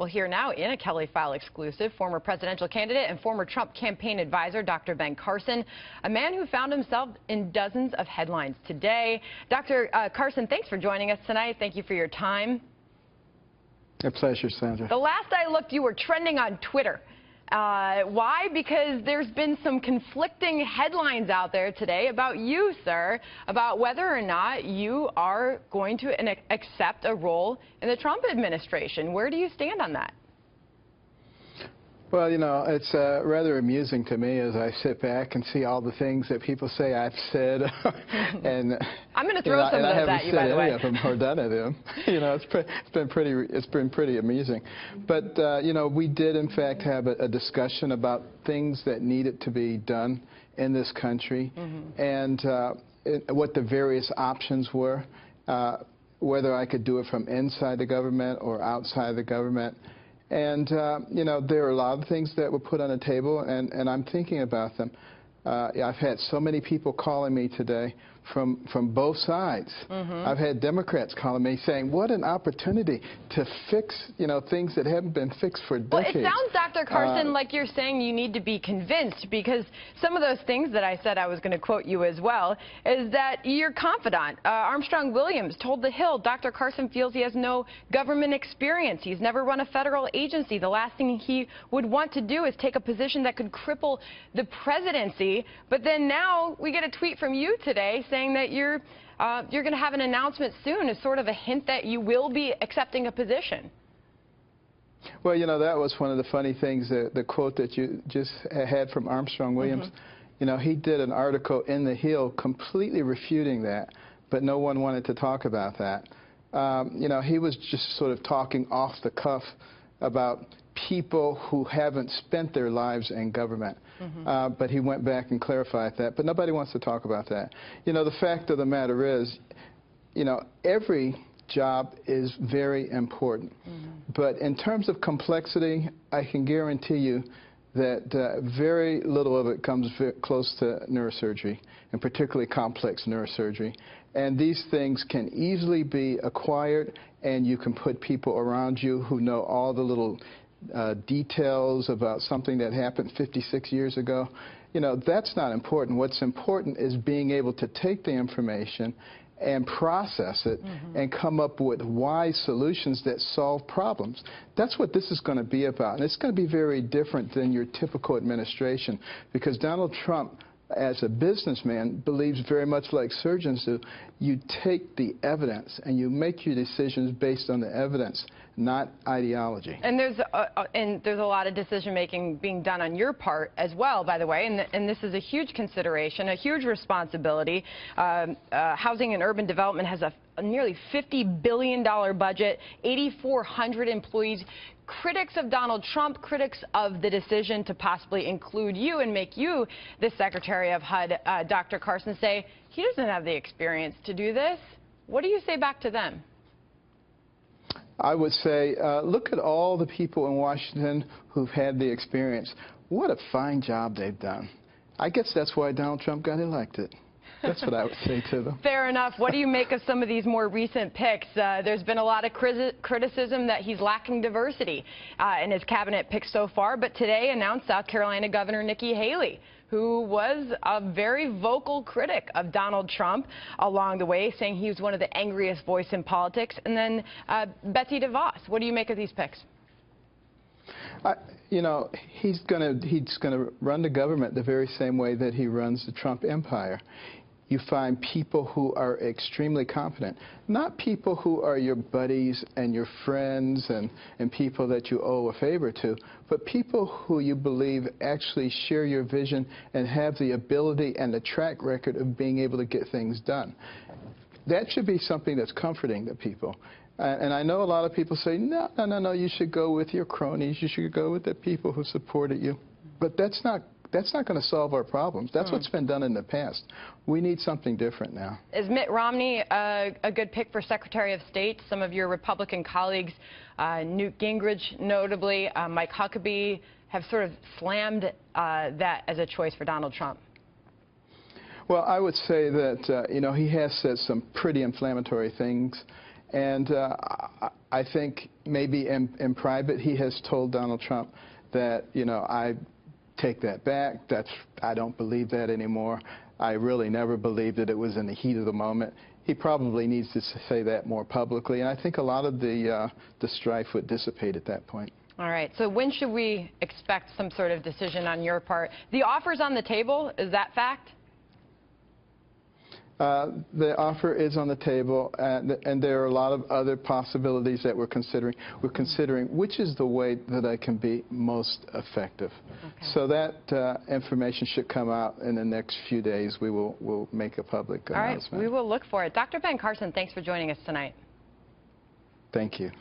Well, here now in a Kelly File exclusive, former presidential candidate and former Trump campaign advisor, Dr. Ben Carson, a man who found himself in dozens of headlines today. Dr. Carson, thanks for joining us tonight. Thank you for your time. A pleasure, Sandra. The last I looked, you were trending on Twitter. Why? Because there's been some conflicting headlines out there today about you, sir, about whether or not you are going to accept a role in the Trump administration. Where do you stand on that? Well, you know, it's rather amusing to me as I sit back and see all the things that people say I've said. And I'm going to throw some of those at you, by the way. I haven't said any of them or done of them. You know, it's been pretty amusing. But you know, we did in fact have a discussion about things that needed to be done in this country, and what the various options were, whether I could do it from inside the government or outside the government. And, you know, there are a lot of things that were put on the table, and I'm thinking about them. I've had so many people calling me today from both sides. I've had Democrats calling me saying, what an opportunity to fix, you know, things that haven't been fixed for decades. Well, it sounds, Dr. Carson, like you're saying you need to be convinced, because some of those things that I said I was going to quote you as well, is that your confidant, Armstrong Williams, told The Hill, Dr. Carson feels he has no government experience. He's never run a federal agency. The last thing he would want to do is take a position that could cripple the presidency. But then now we get a tweet from you today saying that you're going to have an announcement soon, as sort of a hint that you will be accepting a position. Well, you know, that was one of the funny things, the quote that you just had from Armstrong Williams. You know, he did an article in The Hill completely refuting that, but no one wanted to talk about that. You know, he was just sort of talking off the cuff about people who haven't spent their lives in government. But he went back and clarified that. But nobody wants to talk about that. You know, the fact of the matter is, you know, every job is very important. But in terms of complexity, I can guarantee you that very little of it comes close to neurosurgery, and particularly complex neurosurgery. And these things can easily be acquired, and you can put people around you who know all the little details about something that happened 56 years ago. You know, that's not important. What's important is being able to take the information and process it and come up with wise solutions that solve problems. That's what this is going to be about. And it's going to be very different than your typical administration, because Donald Trump, as a businessman, believes very much like surgeons do. You take the evidence and you make your decisions based on the evidence, not ideology. And there's a lot of decision-making being done on your part as well, by the way, and this is a huge consideration, a huge responsibility. Housing and Urban Development has a nearly $50 billion budget, 8,400 employees. Critics of Donald Trump, critics of the decision to possibly include you and make you the Secretary of HUD, Dr. Carson, say he doesn't have the experience to do this. What do you say back to them? I would say, look at all the people in Washington who've had the experience. What a fine job they've done. I guess that's why Donald Trump got elected. That's what I would say to them. Fair enough. What do you make of some of these more recent picks? There's been a lot of criticism that he's lacking diversity in his cabinet picks so far, but today announced South Carolina Governor Nikki Haley, who was a very vocal critic of Donald Trump along the way, saying he was one of the angriest voices in politics. And then Betsy DeVos. What do you make of these picks? You know, he's gonna run the government the very same way that he runs the Trump empire. You find people who are extremely competent, not people who are your buddies and your friends and people that you owe a favor to, but people who you believe actually share your vision and have the ability and the track record of being able to get things done. That should be something that's comforting to people. And I know a lot of people say, no, you should go with your cronies, you should go with the people who supported you. But that's not going to solve our problems. That's what's been done in the past. We need something different now. Is Mitt Romney a good pick for Secretary of State? Some of your Republican colleagues, Newt Gingrich notably, Mike Huckabee, have sort of slammed that as a choice for Donald Trump. Well, I would say that, you know, he has said some pretty inflammatory things. And I think maybe in private he has told Donald Trump that, you know, I take that back. I don't believe that anymore. I really never believed that it was in the heat of the moment. He probably needs to say that more publicly, and I think a lot of the strife would dissipate at that point. All right, so when should we expect some sort of decision on your part? The offer's on the table, is that fact? The offer is on the table, and there are a lot of other possibilities that we're considering. We're considering which is the way that I can be most effective. Okay. So that information should come out in the next few days. We'll make a public announcement. All right, we will look for it. Dr. Ben Carson, thanks for joining us tonight. Thank you.